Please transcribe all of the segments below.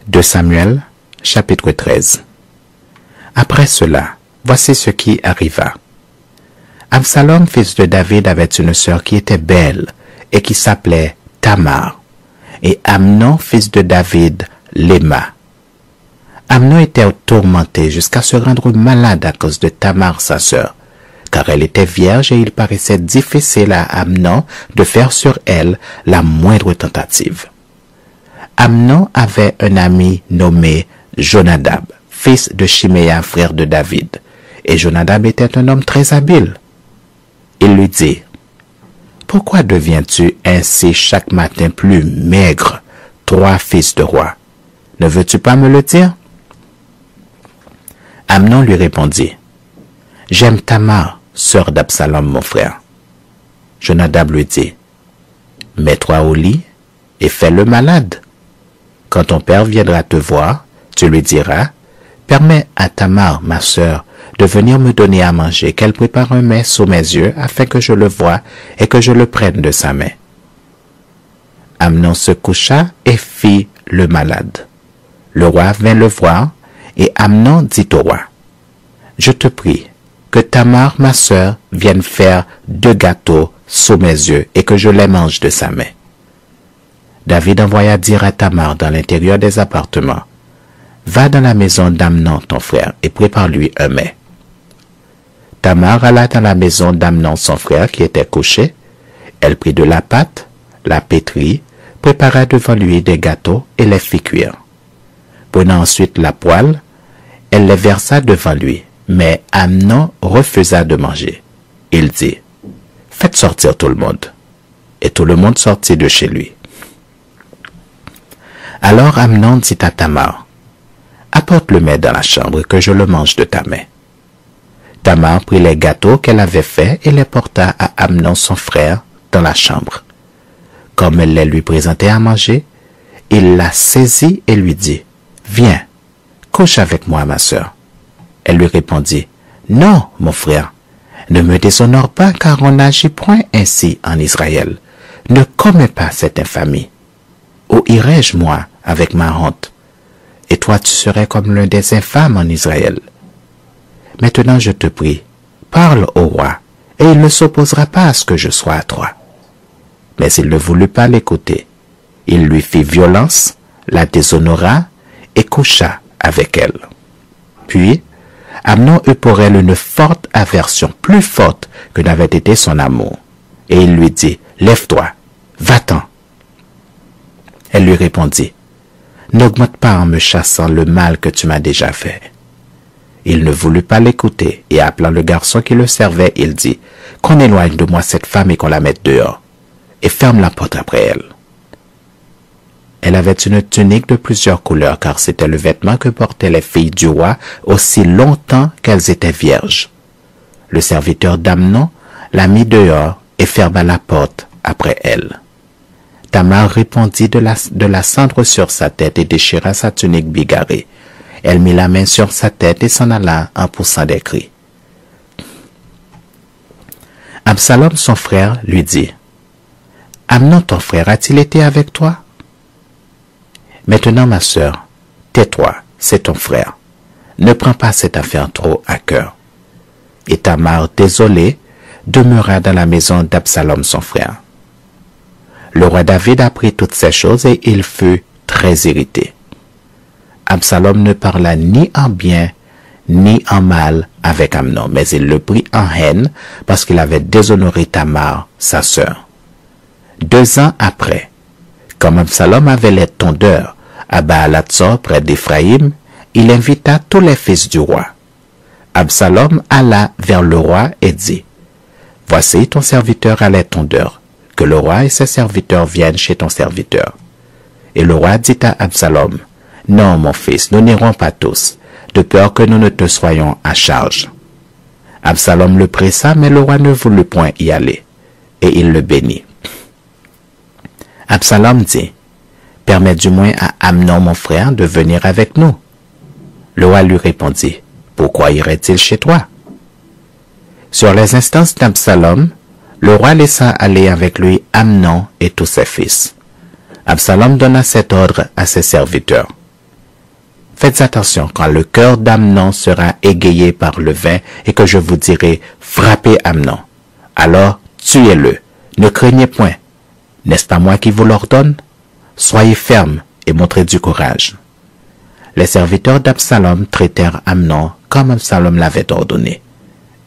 2 Samuel, chapitre 13. Après cela, voici ce qui arriva. Absalom, fils de David, avait une sœur qui était belle et qui s'appelait Tamar, et Amnon, fils de David, l'aima. Amnon était tourmenté jusqu'à se rendre malade à cause de Tamar, sa sœur, car elle était vierge et il paraissait difficile à Amnon de faire sur elle la moindre tentative. Amnon avait un ami nommé Jonadab, fils de Chiméa, frère de David, et Jonadab était un homme très habile. Il lui dit, « Pourquoi deviens-tu ainsi chaque matin plus maigre, toi, fils de roi? Ne veux-tu pas me le dire? » Amnon lui répondit, « J'aime Tamar, sœur d'Absalom, mon frère. » Jonadab lui dit, « Mets-toi au lit et fais-le malade. Quand ton père viendra te voir, tu lui diras, « Permets à Tamar, ma sœur, de venir me donner à manger, qu'elle prépare un mets sous mes yeux, afin que je le voie et que je le prenne de sa main. » Amnon se coucha et fit le malade. Le roi vint le voir, et Amnon dit au roi, « Je te prie que Tamar, ma sœur, vienne faire 2 gâteaux sous mes yeux et que je les mange de sa main. » David envoya dire à Tamar dans l'intérieur des appartements, « Va dans la maison d'Amnon, ton frère, et prépare-lui un mets. » Tamar alla dans la maison d'Amnon, son frère, qui était couché. Elle prit de la pâte, la pétrit, prépara devant lui des gâteaux et les fit cuire. Prenant ensuite la poêle, elle les versa devant lui, mais Amnon refusa de manger. Il dit, « Faites sortir tout le monde. » Et tout le monde sortit de chez lui. Alors Amnon dit à Tamar, « Apporte le mets dans la chambre, que je le mange de ta main. » Tamar prit les gâteaux qu'elle avait faits et les porta à Amnon son frère dans la chambre. Comme elle les lui présentait à manger, il la saisit et lui dit, « Viens, couche avec moi, ma sœur. » Elle lui répondit, « Non, mon frère, ne me déshonore pas, car on n'agit point ainsi en Israël. Ne commets pas cette infamie. Où irai-je, moi, avec ma honte? Et toi, tu serais comme l'un des infâmes en Israël. Maintenant, je te prie, parle au roi, et il ne s'opposera pas à ce que je sois à toi. » Mais il ne voulut pas l'écouter. Il lui fit violence, la déshonora et coucha avec elle. Puis, Amnon eut pour elle une forte aversion, plus forte que n'avait été son amour. Et il lui dit, « Lève-toi, va-t'en. » Elle lui répondit, « N'augmente pas en me chassant le mal que tu m'as déjà fait. » Il ne voulut pas l'écouter, et appelant le garçon qui le servait, il dit, « Qu'on éloigne de moi cette femme et qu'on la mette dehors, et ferme la porte après elle. » Elle avait une tunique de plusieurs couleurs, car c'était le vêtement que portaient les filles du roi aussi longtemps qu'elles étaient vierges. Le serviteur d'Amnon la mit dehors et ferma la porte après elle. Tamar répandit de la cendre sur sa tête et déchira sa tunique bigarrée. Elle mit la main sur sa tête et s'en alla en poussant des cris. Absalom, son frère, lui dit, « Amnon, ton frère, a-t-il été avec toi? Maintenant, ma sœur, tais-toi, c'est ton frère. Ne prends pas cette affaire trop à cœur. » Et Tamar, désolée, demeura dans la maison d'Absalom, son frère. Le roi David apprit toutes ces choses et il fut très irrité. Absalom ne parla ni en bien ni en mal avec Amnon, mais il le prit en haine parce qu'il avait déshonoré Tamar, sa sœur. 2 ans après, comme Absalom avait les tondeurs à Baal-Hatzor près d'Éphraïm, il invita tous les fils du roi. Absalom alla vers le roi et dit, « Voici ton serviteur à les tondeurs, que le roi et ses serviteurs viennent chez ton serviteur. » Et le roi dit à Absalom, « Non, mon fils, nous n'irons pas tous, de peur que nous ne te soyons à charge. » Absalom le pressa, mais le roi ne voulut point y aller, et il le bénit. Absalom dit, « Permets du moins à Amnon, mon frère, de venir avec nous. » Le roi lui répondit, « Pourquoi irait-il chez toi? » Sur les instances d'Absalom, le roi laissa aller avec lui Amnon et tous ses fils. Absalom donna cet ordre à ses serviteurs. Faites attention quand le cœur d'Amnon sera égayé par le vin et que je vous dirai, frappez Amnon. Alors, tuez-le. Ne craignez point. N'est-ce pas moi qui vous l'ordonne? Soyez fermes et montrez du courage. Les serviteurs d'Absalom traitèrent Amnon comme Absalom l'avait ordonné.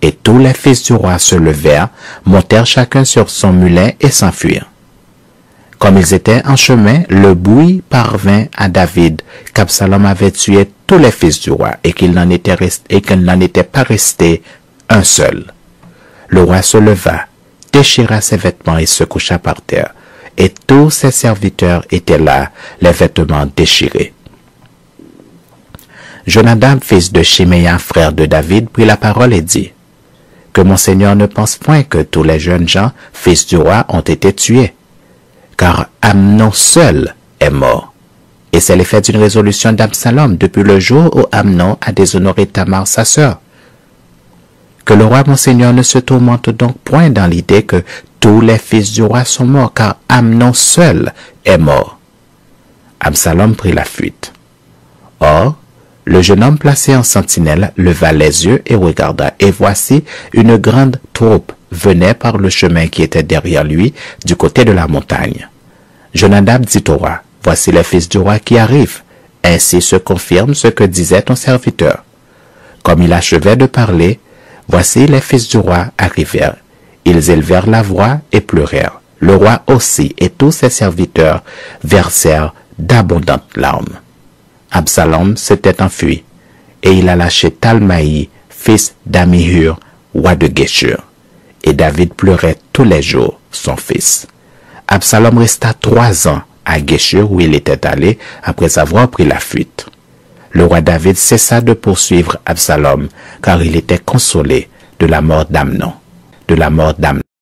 Et tous les fils du roi se levèrent, montèrent chacun sur son mulet et s'enfuirent. Comme ils étaient en chemin, le bruit parvint à David qu'Absalom avait tué tous les fils du roi et qu'il n'en était pas resté un seul. Le roi se leva, déchira ses vêtements et se coucha par terre. Et tous ses serviteurs étaient là, les vêtements déchirés. Jonadab, fils de Shiméa, frère de David, prit la parole et dit, « Que mon Seigneur ne pense point que tous les jeunes gens, fils du roi, ont été tués, car Amnon seul est mort. Et c'est l'effet d'une résolution d'Absalom depuis le jour où Amnon a déshonoré Tamar, sa sœur. Que le roi mon Seigneur ne se tourmente donc point dans l'idée que tous les fils du roi sont morts, car Amnon seul est mort. » Absalom prit la fuite. Or, le jeune homme placé en sentinelle leva les yeux et regarda, et voici une grande troupe venait par le chemin qui était derrière lui, du côté de la montagne. Jonadab dit au roi, « Voici les fils du roi qui arrivent. Ainsi se confirme ce que disait ton serviteur. » Comme il achevait de parler, voici les fils du roi arrivèrent. Ils élevèrent la voix et pleurèrent. Le roi aussi et tous ses serviteurs versèrent d'abondantes larmes. Absalom s'était enfui, et il alla chez Talmaï, fils d'Amihur, roi de Géshur. Et David pleurait tous les jours son fils. Absalom resta 3 ans à Géshur où il était allé après avoir pris la fuite. Le roi David cessa de poursuivre Absalom, car il était consolé de la mort d'Amnon.